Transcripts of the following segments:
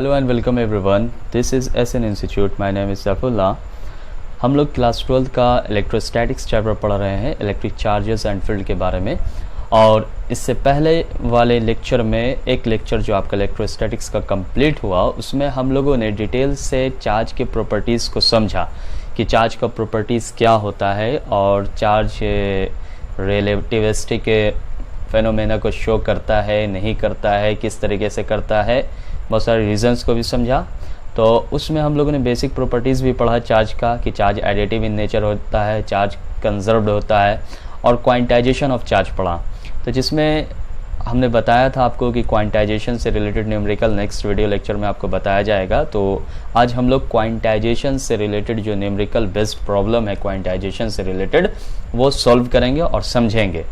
Hello and welcome everyone, this is SN institute. My name is Saifullah. हम लोग class 12 का electrostatics chapter पढ़ रहे हैं, इलेक्ट्रिक चार्जेस एंड फील्ड के बारे में। और इससे पहले वाले लेक्चर में एक लेक्चर जो आपका इलेक्ट्रोस्टैटिक्स का कंप्लीट हुआ, उसमें हम लोगों ने डिटेल से चार्ज के प्रॉपर्टीज़ को समझा कि चार्ज का प्रॉपर्टीज़ क्या होता है और चार्ज रिलेटिविस्टिक फेनोमेना को शो करता है, नहीं करता है, किस तरीके से करता है, बहुत सारे रीजंस को भी समझा। तो उसमें हम लोगों ने बेसिक प्रॉपर्टीज़ भी पढ़ा चार्ज का, कि चार्ज एडिटिव इन नेचर होता है, चार्ज कंजर्व्ड होता है, और क्वांटाइजेशन ऑफ चार्ज पढ़ा। तो जिसमें हमने बताया था आपको कि क्वांटाइजेशन से related numerical next video lecture में आपको बताया जाएगा। तो आज हम लोग क्वांटाइजेशन से रिलेटेड जो न्यूमेरिकल बेस्ड प्रॉब्लम है क्वांटाइजेशन से रिलेटेड, वो सॉल्व करेंगे और समझेंगे।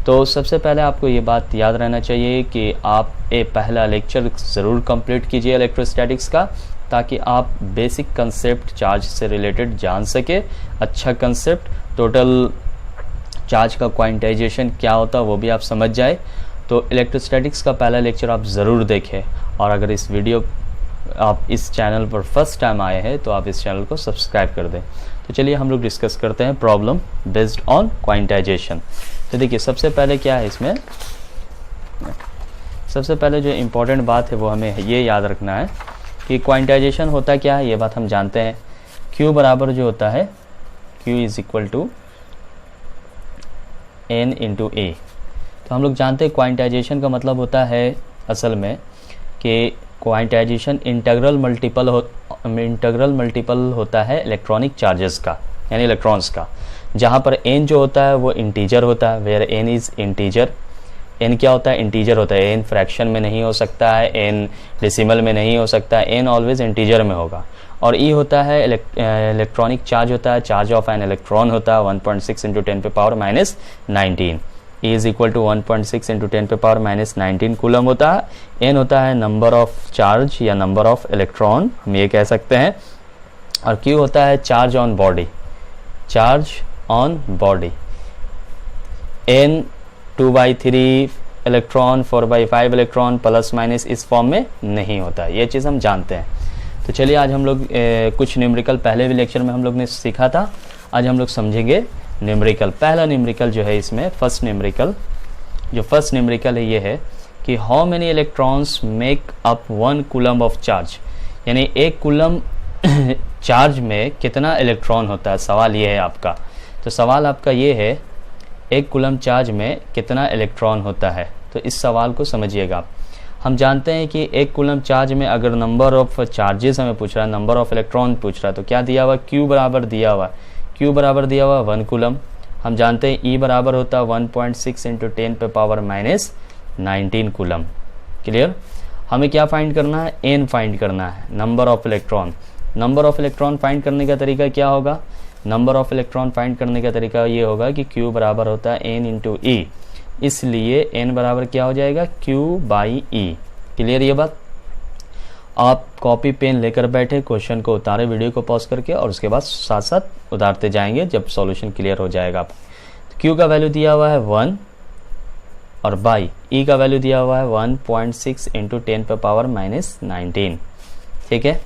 तो सबसे पहले आपको ये बात याद रहना चाहिए कि आप पहला लेक्चर ज़रूर कंप्लीट कीजिए इलेक्ट्रोस्टैटिक्स का, ताकि आप बेसिक कंसेप्ट चार्ज से रिलेटेड जान सके। अच्छा कंसेप्ट, टोटल चार्ज का क्वांटाइजेशन क्या होता है वो भी आप समझ जाए। तो इलेक्ट्रोस्टैटिक्स का पहला लेक्चर आप ज़रूर देखें। और अगर इस वीडियो आप इस चैनल पर फर्स्ट टाइम आए हैं तो आप इस चैनल को सब्सक्राइब कर दें। तो चलिए हम लोग डिस्कस करते हैं प्रॉब्लम बेस्ड ऑन क्वांटाइजेशन। तो देखिए सबसे पहले क्या है इसमें, सबसे पहले जो इम्पोर्टेंट बात है वो हमें ये याद रखना है कि क्वांटाइजेशन होता क्या है। ये बात हम जानते हैं, Q बराबर जो होता है Q is equal to N into A. तो हम लोग जानते हैं क्वांटाइजेशन का मतलब होता है असल में कि क्वांटाइजेशन इंटीग्रल मल्टीपल होता है इलेक्ट्रॉनिक चार्जेस का, यानी इलेक्ट्रॉन्स का, जहाँ पर n जो होता है वो इंटीजर होता है, where n is integer. n क्या होता है? इंटीजर होता है। n फ्रैक्शन में नहीं हो सकता है, n डेसिमल में नहीं हो सकता है, n ऑलवेज इंटीजर में होगा। और e होता है इलेक्ट्रॉनिक चार्ज होता है, चार्ज ऑफ एन इलेक्ट्रॉन होता है 1.6 इंटू 10 पे power minus 19। E is equal to 1.6 into 10 पे पावर माइनस 19 कूलम होता है। n होता है नंबर ऑफ चार्ज या नंबर ऑफ इलेक्ट्रॉन, हम ये कह सकते हैं। और q होता है charge on body, charge on body. n 2/3 electron 4/5 electron plus minus इस फॉर्म में नहीं होता है, ये चीज़ हम जानते हैं। तो चलिए आज हम लोग कुछ न्यूमेरिकल पहले भी लेक्चर में हम लोग ने सीखा था, आज हम लोग समझेंगे न्यूमेरिकल। पहला न्यूमेरिकल जो है इसमें फर्स्ट न्यूमेरिकल है ये है कि how many electrons make up 1 coulomb of charge, यानी 1 कूलम चार्ज में कितना इलेक्ट्रॉन होता है, सवाल ये है आपका। तो सवाल आपका ये है 1 कूलम चार्ज में कितना इलेक्ट्रॉन होता है। तो इस सवाल को समझिएगा आप। हम जानते हैं कि 1 कूलम चार्ज में अगर नंबर ऑफ चार्जेस हमें पूछ रहा है, नंबर ऑफ इलेक्ट्रॉन पूछ रहा है, तो क्या दिया हुआ? Q बराबर दिया हुआ, Q बराबर दिया हुआ 1 कूलम। हम जानते हैं E बराबर होता है 1.6 इंटू 10 पे पावर माइनस 19 कूलम। क्लियर? हमें क्या फाइंड करना है? N फाइंड करना है, number of electron. Number of electron find करने का तरीका क्या होगा? नंबर ऑफ इलेक्ट्रॉन फाइंड करने का तरीका ये होगा कि Q बराबर होता है N इंटू E, इसलिए N बराबर क्या हो जाएगा? Q by E। क्लियर ये बात? आप कॉपी पेन लेकर बैठे, क्वेश्चन को उतारे वीडियो को पॉज करके, और उसके बाद साथ साथ उतारते जाएंगे जब सॉल्यूशन क्लियर हो जाएगा आप। तो Q का वैल्यू दिया हुआ है 1 और बाई E का वैल्यू दिया हुआ है 1.6 इंटू 10 पे पावर माइनस 19। ठीक है,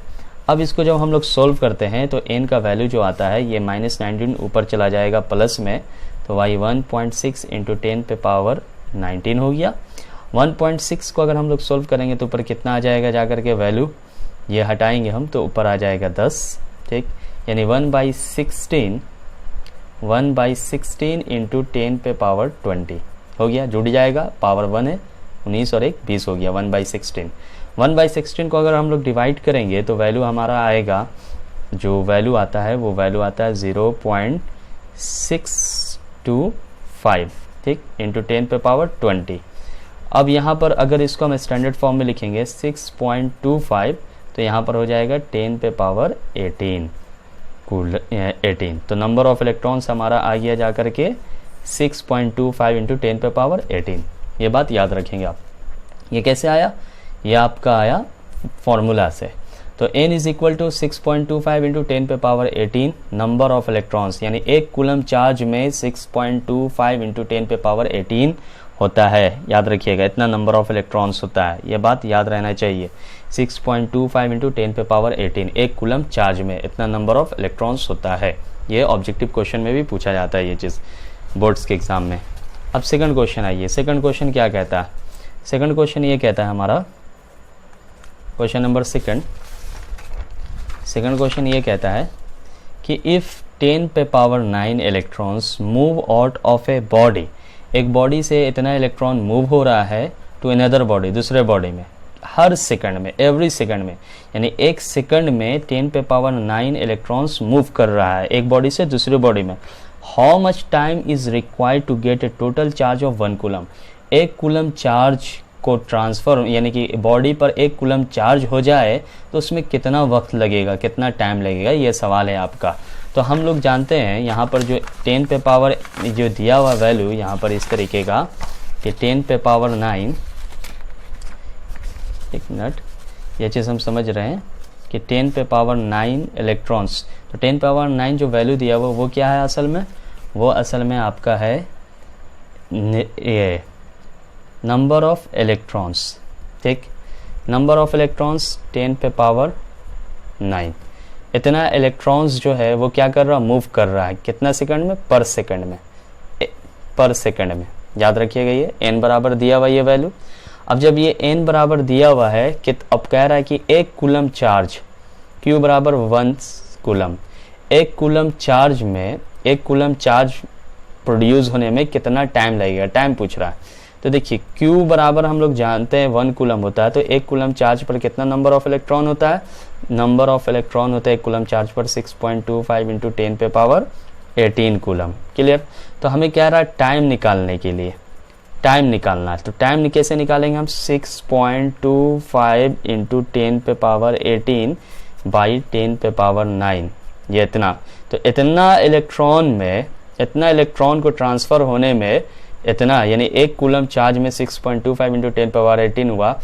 अब इसको जब हम लोग सोल्व करते हैं तो n का वैल्यू जो आता है ये माइनस 19 ऊपर चला जाएगा प्लस में, तो y 1.6 इंटू 10 पे पावर 19 हो गया। 1.6 को अगर हम लोग सोल्व करेंगे तो ऊपर कितना आ जाएगा, जाकर के वैल्यू ये हटाएंगे हम तो ऊपर आ जाएगा 10। ठीक, यानी 1/16 इंटू 10 पे पावर 20 हो गया, जुड़ जाएगा, पावर 1 है, 19 और 1 20 हो गया 1/16। 1/16 को अगर हम लोग डिवाइड करेंगे तो वैल्यू हमारा आएगा, जो वैल्यू आता है वो वैल्यू आता है 0.625। ठीक, इंटू 10 पे पावर 20। अब यहाँ पर अगर इसको हम स्टैंडर्ड फॉर्म में लिखेंगे 6.25, तो यहाँ पर हो जाएगा 10 पे पावर 18 तो नंबर ऑफ इलेक्ट्रॉन्स हमारा आ गया जाकर के 6.25 इंटू 10 पे पावर 18। ये बात याद रखेंगे आप। ये कैसे आया? ये आपका आया फॉर्मूला से। तो n is equal to 6.25 into 10 पे पावर 18 नंबर ऑफ इलेक्ट्रॉन्स, यानी एक कूलम चार्ज में 6.25 इंटू 10 पे पावर 18 होता है। याद रखिएगा, इतना नंबर ऑफ इलेक्ट्रॉन्स होता है, ये बात याद रहना चाहिए। 6.25 इंटू 10 पे पावर 18 एक कूलम चार्ज में इतना नंबर ऑफ इलेक्ट्रॉन्स होता है। ये ऑब्जेक्टिव क्वेश्चन में भी पूछा जाता है ये चीज़ बोर्ड्स के एग्जाम में। अब सेकंड क्वेश्चन आइए, सेकंड क्वेश्चन क्या कहता है? सेकंड क्वेश्चन ये कहता है हमारा, क्वेश्चन नंबर सेकंड क्वेश्चन ये कहता है कि इफ़ 10 पे power 9 electrons move out of a body, एक बॉडी से इतना इलेक्ट्रॉन मूव हो रहा है टू अनदर बॉडी, दूसरे बॉडी में, हर सेकंड में, एवरी सेकंड में, यानी एक सेकंड में 10 पे पावर 9 इलेक्ट्रॉन्स मूव कर रहा है एक बॉडी से दूसरी बॉडी में। How much time is required to get a total charge of 1 coulomb? एक कूलम चार्ज को ट्रांसफ़र, यानी कि बॉडी पर एक कूलम चार्ज हो जाए तो उसमें कितना वक्त लगेगा, कितना टाइम लगेगा, ये सवाल है आपका। तो हम लोग जानते हैं यहाँ पर जो 10 पे पावर जो दिया हुआ वैल्यू यहाँ पर इस तरीके का कि 10 पे पावर 9, एक मिनट, ये चीज़ हम समझ रहे हैं कि 10 पे पावर 9 इलेक्ट्रॉन्स, तो 10 पावर 9 जो वैल्यू दिया हुआ वो क्या है असल में? वो असल में आपका है ये नंबर ऑफ इलेक्ट्रॉन्स, ठीक, नंबर ऑफ इलेक्ट्रॉन्स 10 पे पावर 9, इतना इलेक्ट्रॉन्स जो है वो क्या कर रहा, मूव कर रहा है, कितना सेकंड में? पर सेकंड में, पर सेकंड में। याद रखिएगा ये n बराबर दिया हुआ ये वैल्यू। अब जब ये n बराबर दिया हुआ है कि अब कह रहा है कि एक कूलम चार्ज q बराबर 1 कूलम, एक कूलम चार्ज में, एक कूलम चार्ज प्रोड्यूस होने में कितना टाइम लगेगा, टाइम पूछ रहा है। तो देखिए Q बराबर हम लोग जानते हैं 1 कूलम होता है, तो एक कूलम चार्ज पर कितना नंबर ऑफ इलेक्ट्रॉन होता है? नंबर ऑफ इलेक्ट्रॉन होता है एक कूलम चार्ज पर 6.25 इंटू 10 पे पावर 18 कूलम। क्लियर? तो हमें क्या रहा है, टाइम निकालने के लिए, टाइम निकालना है। तो टाइम कैसे निकालेंगे हम? 6.25 इंटू 10 पे पावर 18 बाई 10 पे पावर 9, ये इतना। तो इतना इलेक्ट्रॉन में, इतना इलेक्ट्रॉन को ट्रांसफ़र होने में इतना, यानी एक कूलम चार्ज में 6.25 इंटू 10 पावर 18 हुआ,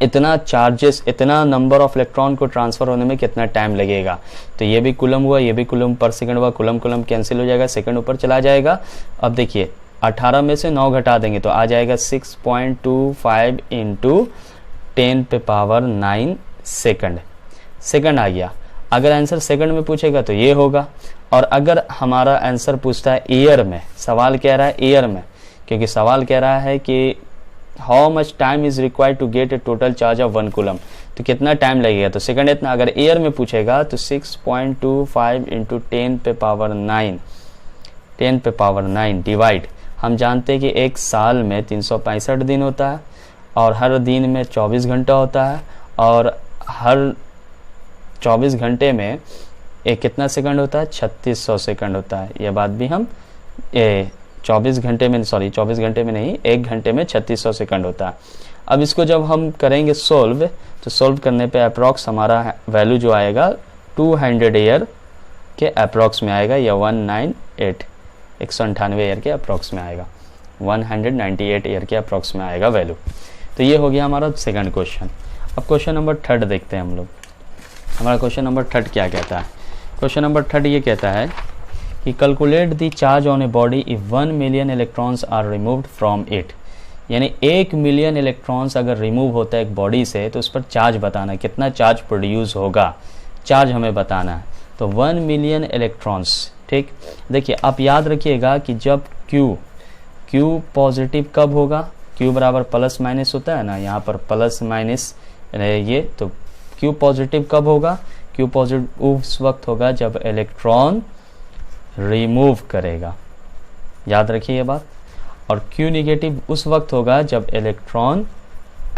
इतना चार्जेस, इतना नंबर ऑफ इलेक्ट्रॉन को ट्रांसफ़र होने में कितना टाइम लगेगा। तो ये भी कूलम हुआ, ये भी कूलम पर सेकंड हुआ, कूलम कूलम कैंसिल हो जाएगा, सेकंड ऊपर चला जाएगा। अब देखिए 18 में से 9 घटा देंगे तो आ जाएगा 6.25 इंटू 10 पे पावर 9 सेकंड, सेकंड आ गया। अगर आंसर सेकंड में पूछेगा तो ये होगा, और अगर हमारा आंसर पूछता है ईयर में, सवाल कह रहा है ईयर में, क्योंकि सवाल कह रहा है कि how much time is required to get a total charge of 1 coulomb, तो कितना टाइम लगेगा, तो सेकंड इतना। अगर ईयर में पूछेगा तो 6.25 इंटू 10 पे पावर 9, 10 पे पावर 9 डिवाइड, हम जानते हैं कि एक साल में 365 दिन होता है और हर दिन में 24 घंटा होता है, और हर 24 घंटे में एक कितना सेकंड होता है? 3600 सेकंड होता है। ये बात भी हम 24 घंटे में, सॉरी 24 घंटे में नहीं, एक घंटे में 3600 सेकंड होता है। अब इसको जब हम करेंगे सोल्व, तो सोल्व करने पे अप्रॉक्स हमारा वैल्यू जो आएगा 200 ईयर के अप्रॉक्स में आएगा, या 198 ईयर के अप्रॉक्स में आएगा, 198 ईयर के अप्रॉक्स में आएगा वैल्यू। तो ये हो गया हमारा सेकंड क्वेश्चन। अब क्वेश्चन नंबर थर्ड देखते हैं हम लोग। हमारा क्वेश्चन नंबर थर्ड क्या कहता है? क्वेश्चन नंबर थर्ड ये कहता है कि calculate the charge on a body if 1 million electrons are removed from it, यानी 1 मिलियन इलेक्ट्रॉन्स अगर रिमूव होता है एक बॉडी से तो उस पर चार्ज बताना है, कितना चार्ज प्रोड्यूस होगा, चार्ज हमें बताना है। तो 1 मिलियन इलेक्ट्रॉन्स, ठीक। देखिए आप याद रखिएगा कि जब Q पॉजिटिव कब होगा? Q बराबर प्लस माइनस होता है ना, यहाँ पर प्लस माइनस ये, तो Q पॉजिटिव कब होगा? Q पॉजिटिव उस वक्त होगा जब इलेक्ट्रॉन रिमूव करेगा, याद रखिए ये बात। और Q निगेटिव उस वक्त होगा जब इलेक्ट्रॉन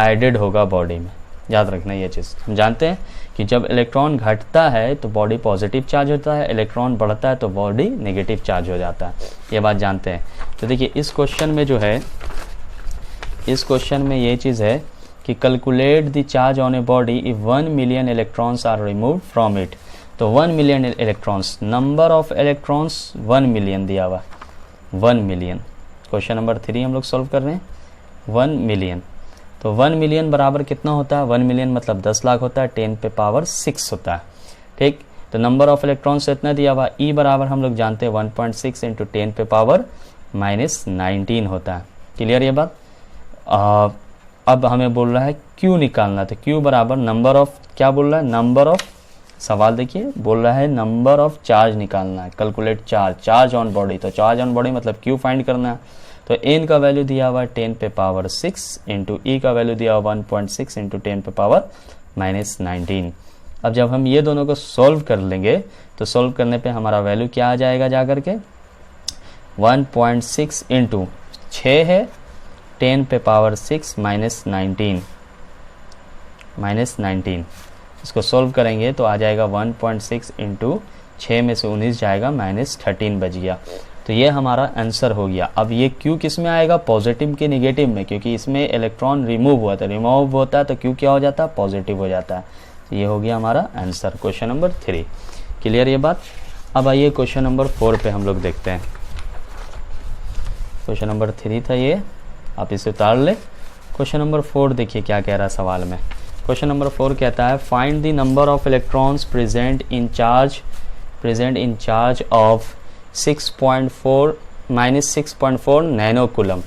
एडेड होगा बॉडी में, याद रखना ये चीज़। हम जानते हैं कि जब इलेक्ट्रॉन घटता है तो बॉडी पॉजिटिव चार्ज होता है, इलेक्ट्रॉन बढ़ता है तो बॉडी नेगेटिव चार्ज हो जाता है, ये बात जानते हैं। तो देखिए इस क्वेश्चन में जो है, इस क्वेश्चन में ये चीज़ है कि calculate the charge on a body if 1 million electrons are removed from it. तो 1 million electrons, number of electrons 1 million दिया हुआ, 1 मिलियन। क्वेश्चन नंबर 3 हम लोग सॉल्व कर रहे हैं, 1 मिलियन। तो 1 मिलियन बराबर कितना होता है, 1 मिलियन मतलब 10 लाख होता है, 10 पे पावर 6 होता है। ठीक, तो नंबर ऑफ इलेक्ट्रॉन्स इतना दिया हुआ, ई बराबर हम लोग जानते हैं 1.6 इंटू 10 पे पावर -19 होता है। क्लियर ये बात। अब हमें बोल रहा है क्यू निकालना, तो क्यू बराबर नंबर ऑफ, क्या बोल रहा है, नंबर ऑफ, सवाल देखिए बोल रहा है नंबर ऑफ चार्ज निकालना है, कैलकुलेट चार्ज ऑन बॉडी। तो चार्ज ऑन बॉडी मतलब क्यू फाइंड करना है। तो एन का वैल्यू दिया हुआ है 10 पे पावर 6 इंटू ई का वैल्यू दिया हुआ 1.6 इंटू 10 पे पावर -19। अब जब हम ये दोनों को सॉल्व कर लेंगे तो सॉल्व करने पे हमारा वैल्यू क्या आ जाएगा, जा करके 1.6 इंटू 6 है 10 पे पावर 6 -19, इसको सॉल्व करेंगे तो आ जाएगा 1.6 इंटू 6 में से 19 जाएगा, -13 बच गया। तो ये हमारा आंसर हो गया। अब ये क्यू किस में आएगा, पॉजिटिव के निगेटिव में, क्योंकि इसमें इलेक्ट्रॉन रिमूव हुआ था, रिमूव होता है तो क्यू क्या हो जाता है, पॉजिटिव हो जाता है। तो ये हो गया हमारा आंसर, क्वेश्चन नंबर 3। क्लियर ये बात। अब आइए क्वेश्चन नंबर 4 पे हम लोग देखते हैं। क्वेश्चन नंबर 3 था ये, आप इसे उतार ले। क्वेश्चन नंबर 4 देखिए क्या कह रहा है सवाल में। क्वेश्चन नंबर 4 कहता है find the number of electrons present in charge of 6.4 nano coulomb.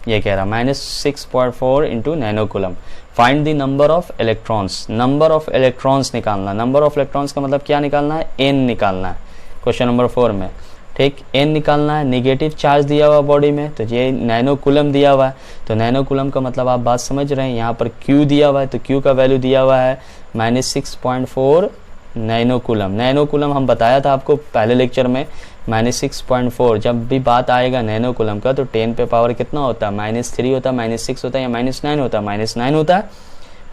ये कह रहा है -6.4 into nano coulomb. Find the number of electrons, number of electrons निकालना। नंबर ऑफ इलेक्ट्रॉन्स का मतलब क्या निकालना है, एन निकालना है क्वेश्चन नंबर 4 में। ठीक, एन निकालना है। निगेटिव चार्ज दिया हुआ बॉडी में, तो ये नैनो कूलम दिया हुआ है। तो नैनो कूलम का मतलब आप बात समझ रहे हैं, यहाँ पर क्यू दिया हुआ है, तो क्यू का वैल्यू दिया हुआ है -6.4 नैनो कूलम। नैनो कूलम हम बताया था आपको पहले लेक्चर में, -6.4। जब भी बात आएगा नैनो कूलम का तो 10 पे पावर कितना होता है, -3 होता है, -6 होता है या -9 होता है, -9 होता है,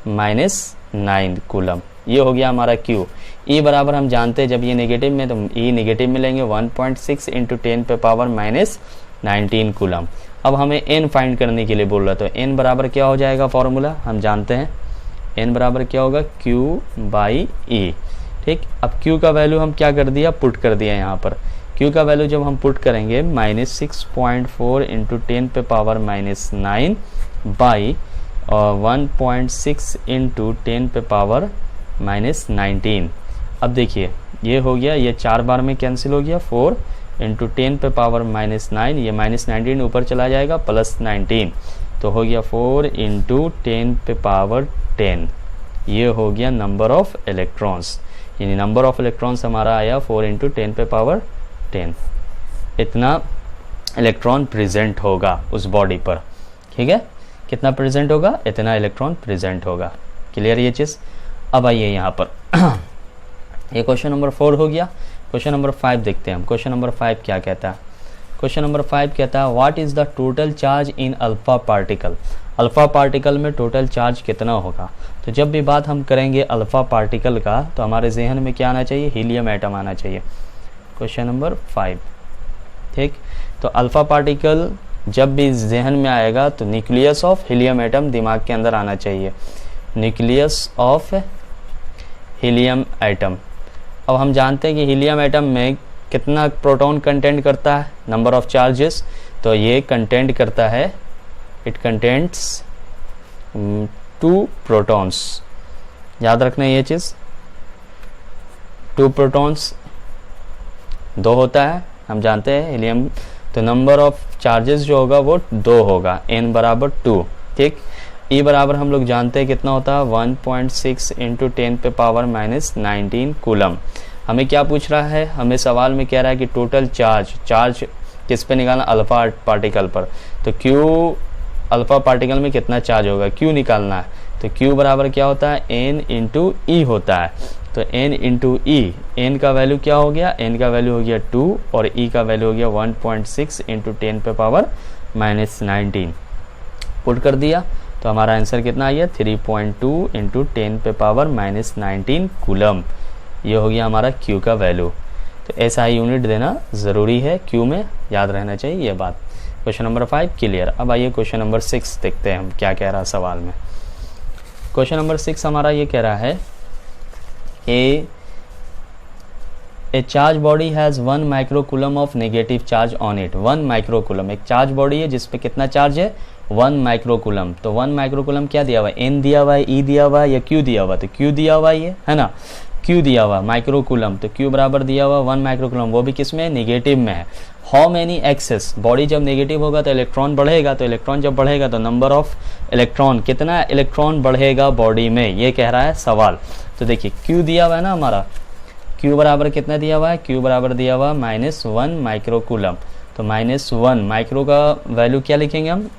-9 कूलम। ये हो गया हमारा क्यू। ई बराबर हम जानते हैं जब ये नेगेटिव में, तो ई नेगेटिव में लेंगे 1.6 इंटू 10 पे पावर -19 कूलम। अब हमें एन फाइंड करने के लिए बोल रहा, तो एन बराबर क्या हो जाएगा, फॉर्मूला हम जानते हैं, एन बराबर क्या होगा, क्यू बाई ई। ठीक, अब क्यू का वैल्यू हम क्या कर दिया, पुट कर दिया यहाँ पर। क्यू का वैल्यू जब हम पुट करेंगे -6.4 इंटू 10 पे पावर -9 बाई 1.6 इंटू 10 पे पावर -19। अब देखिए ये हो गया, ये 4 बार में कैंसिल हो गया, 4 इंटू 10 पे पावर -9, ये -19 ऊपर चला जाएगा, +19, तो हो गया 4 इंटू 10 पे पावर 10। ये हो गया नंबर ऑफ इलेक्ट्रॉन्स, यानी नंबर ऑफ इलेक्ट्रॉन्स हमारा आया 4 इंटू 10 पे पावर 10। इतना इलेक्ट्रॉन प्रेजेंट होगा उस बॉडी पर। ठीक है, कितना प्रेजेंट होगा, इतना इलेक्ट्रॉन प्रेजेंट होगा। क्लियर ये चीज़। अब आइए यहाँ पर ये क्वेश्चन नंबर 4 हो गया। क्वेश्चन नंबर 5 देखते हैं हम। क्वेश्चन नंबर 5 क्या कहता है, क्वेश्चन नंबर 5 कहता है what is the total charge in alpha particle. Alpha particle में टोटल चार्ज कितना होगा। तो जब भी बात हम करेंगे अल्फा पार्टिकल का तो हमारे जहन में क्या आना चाहिए, हीलियम एटम आना चाहिए। Question number 5। ठीक, तो अल्फा पार्टिकल जब भी जहन में आएगा तो न्यूक्लियस ऑफ हीलियम एटम दिमाग के अंदर आना चाहिए, न्यूक्लियस ऑफ हीलियम एटम। अब हम जानते हैं कि हीलियम एटम में कितना प्रोटॉन कंटेंट करता है, नंबर ऑफ चार्जेस, तो ये कंटेंट करता है, इट कंटेंट्स 2 प्रोटॉन्स। याद रखना ये चीज़, 2 प्रोटॉन्स 2 होता है, हम जानते हैं हीलियम, तो नंबर ऑफ चार्जेस जो होगा वो 2 होगा, n बराबर 2। ठीक, ई बराबर हम लोग जानते हैं कितना होता है, 1.6 इंटू 10 पे पावर -19 कूलम। हमें क्या पूछ रहा है, हमें सवाल में कह रहा है कि टोटल चार्ज किस पे निकालना, अल्फा पार्टिकल पर। तो क्यू अल्फा पार्टिकल में कितना चार्ज होगा, क्यू निकालना है। तो क्यू बराबर क्या होता है, एन इंटू ई होता है। तो एन इंटू ई, एन का वैल्यू क्या हो गया, एन का वैल्यू हो गया 2 और ई का वैल्यू हो गया 1.6 इंटू 10 पे पावर -19। पुट कर दिया तो हमारा आंसर कितना आ गया, 3.2 इंटू 10 पे पावर -19 कूलम। ये हो गया हमारा क्यू का वैल्यू। तो ऐसा यूनिट देना ज़रूरी है, क्यू में याद रहना चाहिए ये बात। Question number 5 clear. अब आइए क्वेश्चन नंबर 6 देखते हैं हम क्या कह रहा है सवाल में। क्वेश्चन नंबर 6 हमारा ये कह रहा है ए charge body has 1 microcoulomb of negative charge on it. 1 microcoulomb एक चार्ज बॉडी है जिस पे कितना चार्ज है 1 माइक्रोकूलम। तो 1 माइक्रोकूलम क्या दिया हुआ है, एन दिया हुआ है, ई दिया हुआ है या क्यू दिया हुआ है, तो क्यू दिया हुआ है ना, क्यू दिया हुआ माइक्रोकूलम, तो क्यू बराबर दिया हुआ 1 माइक्रोकूलम, वो भी किस में, नेगेटिव में है। हाउ मैनी एक्सेस, बॉडी जब नेगेटिव होगा तो इलेक्ट्रॉन बढ़ेगा, तो इलेक्ट्रॉन जब बढ़ेगा तो नंबर ऑफ इलेक्ट्रॉन, कितना इलेक्ट्रॉन बढ़ेगा बॉडी में, ये कह रहा है सवाल। तो देखिए क्यू दिया हुआ है ना हमारा, क्यू बराबर कितना दिया हुआ है, क्यू बराबर दिया हुआ -1 माइक्रोकूलम। तो -1 माइक्रो का वैल्यू क्या लिखेंगे हम,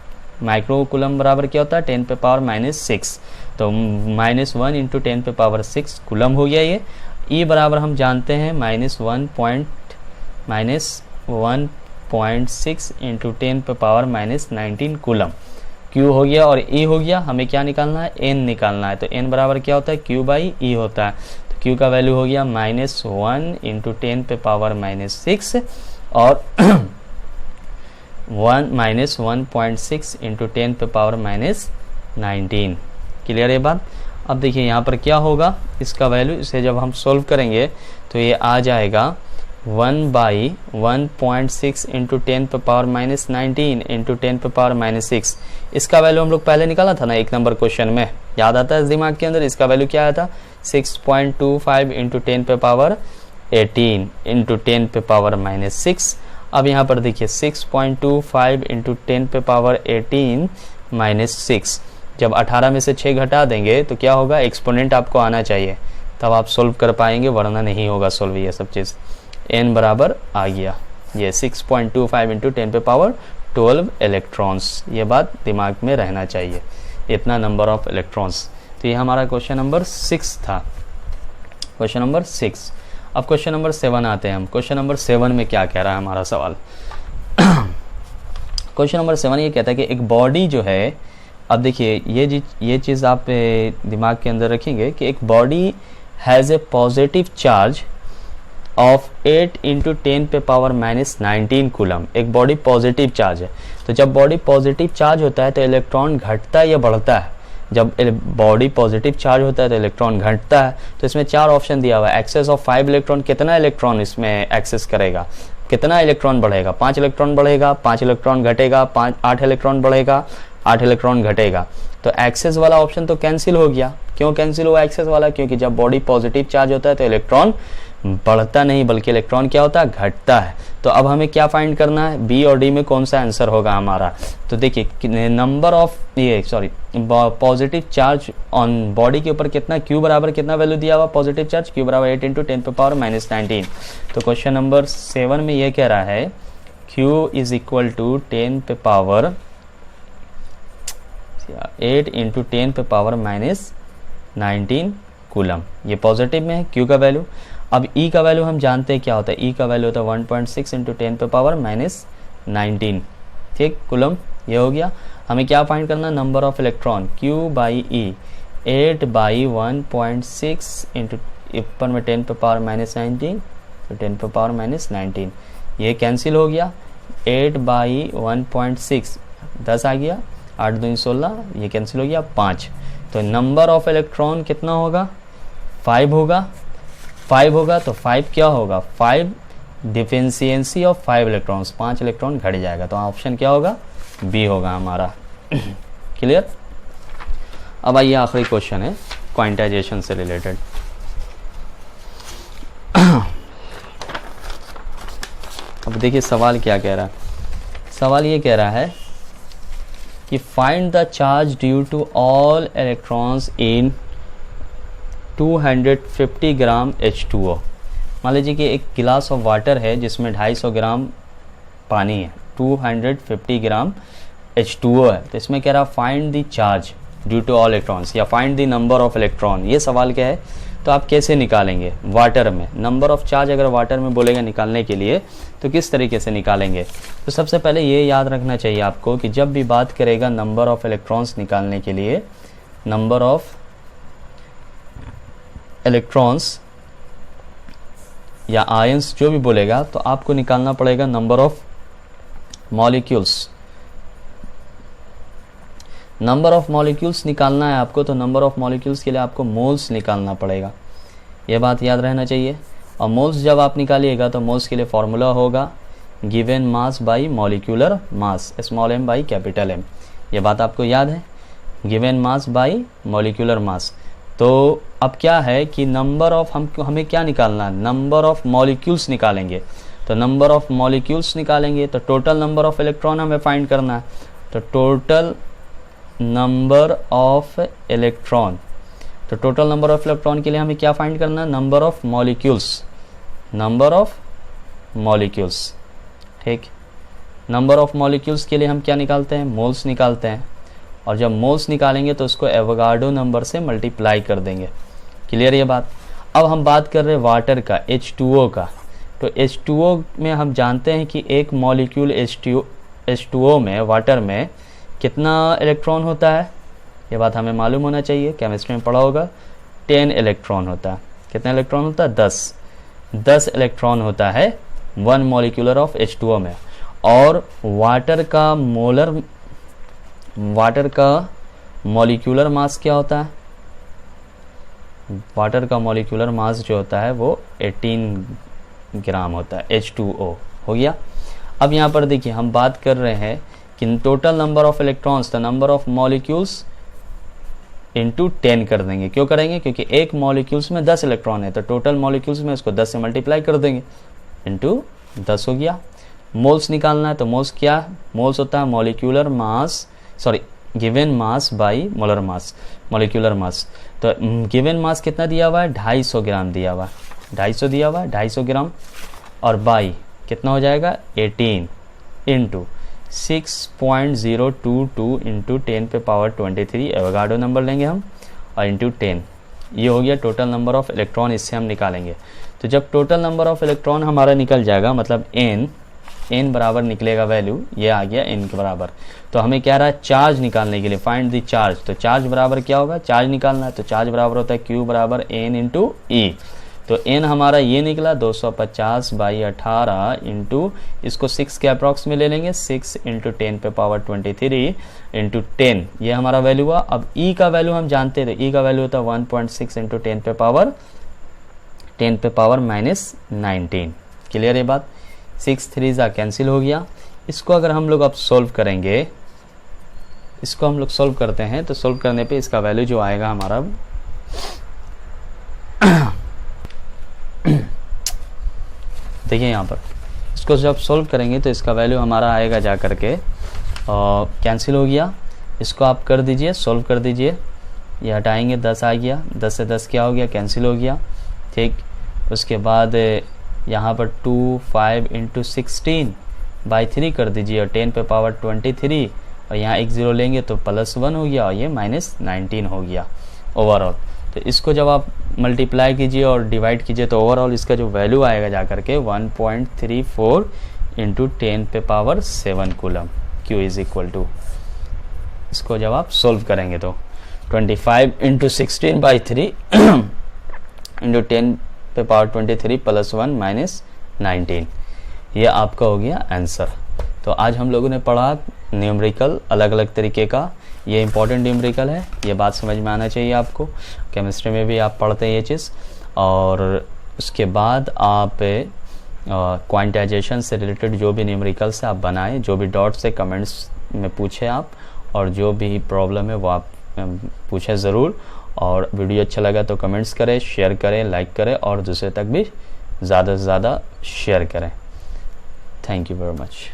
माइक्रोकूलम बराबर क्या होता है 10 पे पावर -6, तो -1 इंटू 10 पे पावर 6 कूलम हो गया ये। ई बराबर हम जानते हैं -1.6 इंटू 10 पे पावर -19 कूलम। क्यू हो गया और ई हो गया, हमें क्या निकालना है, एन निकालना है। तो एन बराबर क्या होता है, क्यू बाई ई होता है। तो क्यू का वैल्यू हो गया -1 इंटू 10 पे पावर -6 और 1-1.6 इंटू 10 पे पावर -19। क्लियर ये बात। अब देखिए यहाँ पर क्या होगा, इसका वैल्यू, इसे जब हम सोल्व करेंगे तो ये आ जाएगा 1/1.6 इंटू 10 पे पावर -19 इंटू 10 पे पावर -6। इसका वैल्यू हम लोग पहले निकाला था ना 1 नंबर क्वेश्चन में, याद आता है इस दिमाग के अंदर। इसका वैल्यू क्या आया था 6.25 इंटू 10 पे पावर 18 इंटू 10 पे पावर -6। अब यहाँ पर देखिए 6.25 इंटू 10 पे पावर 18 -6, जब 18 में से 6 घटा देंगे तो क्या होगा, एक्सपोनेंट आपको आना चाहिए, तब आप सोल्व कर पाएंगे, वरना नहीं होगा सोल्व ये सब चीज़। n बराबर आ गया ये 6.25 इंटू 10 पे पावर 12 इलेक्ट्रॉन्स, ये बात दिमाग में रहना चाहिए, इतना नंबर ऑफ इलेक्ट्रॉन्स। तो ये हमारा क्वेश्चन नंबर 6 था, क्वेश्चन नंबर 6। अब क्वेश्चन नंबर 7 आते हैं हम। क्वेश्चन नंबर 7 में क्या कह रहा है हमारा सवाल क्वेश्चन नंबर 7 ये कहता है कि एक बॉडी जो है, अब देखिए ये चीज़ आप दिमाग के अंदर रखेंगे कि एक body has a positive charge of 8 into 10 पे पावर -19 कूलम। एक बॉडी पॉजिटिव चार्ज है, तो जब बॉडी पॉजिटिव चार्ज होता है तो इलेक्ट्रॉन घटता है या बढ़ता है, जब बॉडी पॉजिटिव चार्ज होता है तो इलेक्ट्रॉन घटता है। तो इसमें 4 ऑप्शन दिया हुआ है, एक्सेस ऑफ 5 इलेक्ट्रॉन, कितना इलेक्ट्रॉन इसमें एक्सेस करेगा, कितना इलेक्ट्रॉन बढ़ेगा, 5 इलेक्ट्रॉन बढ़ेगा, 5 इलेक्ट्रॉन घटेगा, 8 इलेक्ट्रॉन बढ़ेगा, 8 इलेक्ट्रॉन घटेगा। तो एक्सेस वाला ऑप्शन तो कैंसिल हो गया। क्यों कैंसिल हुआ एक्सेस वाला, क्योंकि जब बॉडी पॉजिटिव चार्ज होता है तो इलेक्ट्रॉन बढ़ता नहीं बल्कि इलेक्ट्रॉन क्या होता है, घटता है। तो अब हमें क्या फाइंड करना है, बी और डी में कौन सा आंसर होगा हमारा। तो देखिए number of positive charge on body के ऊपर कितना, क्यू बराबर कितना वैल्यू दिया हुआ पॉजिटिव चार्ज, क्यू बराबर 8 इंटू 10 पे पावर -19। तो क्वेश्चन नंबर 7 में ये कह रहा है क्यू इज इक्वल टू 10 पे पावर 8 इंटू 10 पे पावर -19 कूलम, ये पॉजिटिव में है क्यू का वैल्यू। अब ई का वैल्यू हम जानते हैं क्या होता है, ई का वैल्यू होता है 1.6 इंटू 10 पे पावर -19, ठीक, कूलम ये हो गया। हमें क्या फाइंड करना, number of electron, Q by E, 8/1.6 into ऊपर में 10 पे पावर -19, तो 10 पे पावर -19 ये कैंसिल हो गया। 8/1.6 10 आ गया, 8 दूनी 16, ये कैंसिल हो गया 5। तो नंबर ऑफ इलेक्ट्रॉन कितना होगा, 5 होगा। 5 होगा तो 5 क्या होगा, 5 डिफरेंशिएंसी ऑफ 5 इलेक्ट्रॉन्स, 5 इलेक्ट्रॉन घट जाएगा। तो ऑप्शन क्या होगा, बी होगा हमारा। क्लियर। अब आइए आखिरी क्वेश्चन है क्वांटाइजेशन से रिलेटेड। अब देखिए सवाल क्या कह रहा है, सवाल ये कह रहा है कि find the charge due to all electrons in 250 gram H2O। मान लीजिए कि एक गिलास ऑफ वाटर है जिसमें 250 ग्राम पानी है, 250 ग्राम H2O है। तो इसमें कह रहा find the charge due to all electrons या find the number of electron. ये सवाल क्या है, तो आप कैसे निकालेंगे वाटर में नंबर ऑफ चार्ज, अगर वाटर में बोलेगा निकालने के लिए तो किस तरीके से निकालेंगे। तो सबसे पहले ये याद रखना चाहिए आपको कि जब भी बात करेगा नंबर ऑफ इलेक्ट्रॉन्स निकालने के लिए, नंबर ऑफ इलेक्ट्रॉन्स या आयंस जो भी बोलेगा, तो आपको निकालना पड़ेगा number of molecules. Number of molecules निकालना है आपको, तो नंबर ऑफ मॉलिक्यूल्स के लिए आपको मोल्स निकालना पड़ेगा, ये बात याद रहना चाहिए। और मोल्स जब आप निकालिएगा तो मोल्स के लिए फॉर्मूला होगा given mass by molecular mass, small m by capital M। ये बात आपको याद है, given mass by molecular mass. तो अब क्या है कि नंबर ऑफ हमें क्या निकालना है, नंबर ऑफ मॉलिक्यूल्स निकालेंगे। तो नंबर ऑफ मॉलिक्यूल्स निकालेंगे तो टोटल नंबर ऑफ इलेक्ट्रॉन हमें फाइंड करना है। तो टोटल नंबर ऑफ इलेक्ट्रॉन, तो टोटल नंबर ऑफ इलेक्ट्रॉन के लिए हमें क्या फाइंड करना है, number of molecules, number of molecules. ठीक, नंबर ऑफ मॉलिक्यूल्स के लिए हम क्या निकालते हैं, मोल्स निकालते हैं। और जब मोल्स निकालेंगे तो उसको एवोगाड्रो नंबर से मल्टीप्लाई कर देंगे। क्लियर ये बात। अब हम बात कर रहे हैं वाटर का, H2O का। तो H2O में हम जानते हैं कि एक मॉलिक्यूल H2O में, वाटर में कितना इलेक्ट्रॉन होता है, ये बात हमें मालूम होना चाहिए, केमिस्ट्री में पढ़ा होगा। 10 इलेक्ट्रॉन होता है। कितना इलेक्ट्रॉन होता है, 10 इलेक्ट्रॉन होता है 1 मॉलिक्यूलर ऑफ H2O में। और वाटर का मॉलिक्यूलर मास क्या होता है, वाटर का मॉलिक्यूलर मास जो होता है वो 18 ग्राम होता है। H2O हो गया। अब यहाँ पर देखिए हम बात कर रहे हैं कि total number of electrons, the number of molecules into 10 कर देंगे। क्यों करेंगे, क्योंकि एक मॉलिक्यूल्स में 10 इलेक्ट्रॉन है, तो टोटल मॉलिक्यूल्स में इसको 10 से मल्टीप्लाई कर देंगे, इंटू 10 हो गया। मोल्स निकालना है तो मोल्स क्या, मोल्स होता है molecular mass, sorry given mass by molar mass, molecular mass. तो गिवन मास कितना दिया हुआ है, 250 ग्राम दिया हुआ है, 250 दिया हुआ है, 250 ग्राम। और बाई कितना हो जाएगा, 18 इंटू 6.022 इंटू 10 पे पावर 23 एवोगाड्रो नंबर लेंगे हम, और इंटू 10। ये हो गया टोटल नंबर ऑफ इलेक्ट्रॉन, इससे हम निकालेंगे। तो जब टोटल नंबर ऑफ इलेक्ट्रॉन हमारा निकल जाएगा, मतलब n बराबर निकलेगा वैल्यू, ये आ गया n के बराबर। तो हमें क्या रहा है, चार्ज निकालने के लिए फाइंड द चार्ज। तो चार्ज बराबर क्या होगा, चार्ज निकालना है तो चार्ज बराबर होता है Q बराबर n इंटू E। तो n हमारा ये निकला 250/18 इंटू, इसको 6 के अप्रॉक्स में ले लेंगे, 6 इंटू 10 पे पावर 23 इंटू 10, ये हमारा वैल्यू हुआ। अब E का वैल्यू हम जानते थे, E का वैल्यू होता है 1.6 इंटू 10 पे पावर -19। क्लियर ये बात। 6 3 कैंसिल हो गया। इसको अगर हम लोग अब सोल्व करेंगे, इसको हम लोग सोल्व करते हैं, तो सोल्व करने पे इसका वैल्यू जो आएगा हमारा देखिए यहाँ पर, इसको जब सोल्व करेंगे तो इसका वैल्यू हमारा आएगा जा करके, कैंसिल हो गया। इसको आप कर दीजिए, सोल्व कर दीजिए, ये हटाएंगे 10 आ गया, 10 से 10 क्या हो गया, कैंसिल हो गया। ठीक, उसके बाद यहाँ पर 2 5 इंटू 16/3 कर दीजिए, और 10 पे पावर 23, और यहाँ एक 0 लेंगे तो +1 हो गया, और ये -19 हो गया ओवरऑल। तो इसको जब आप मल्टीप्लाई कीजिए और डिवाइड कीजिए तो ओवरऑल इसका जो वैल्यू आएगा जा करके 1.34 इंटू 10 पे power 7 coulomb. Q is equal to, इसको जब आप सोल्व करेंगे तो 25 इंटू 16/3 इंटू 10 पे पावर 23 +1 -19, ये आपका हो गया आंसर। तो आज हम लोगों ने पढ़ा न्यूमेरिकल, अलग अलग तरीके का, ये इंपॉर्टेंट न्यूमेरिकल है, ये बात समझ में आना चाहिए आपको। केमिस्ट्री में भी आप पढ़ते हैं ये चीज़। और उसके बाद आप क्वांटाइजेशन से रिलेटेड जो भी न्यूमेरिकल्स आप बनाएं, जो भी डॉट से कमेंट्स में पूछें आप, और जो भी प्रॉब्लम है वो आप पूछें ज़रूर। और वीडियो अच्छा लगा तो कमेंट्स करें, शेयर करें, लाइक करें, और दूसरे तक भी ज़्यादा से ज़्यादा शेयर करें। Thank you very much.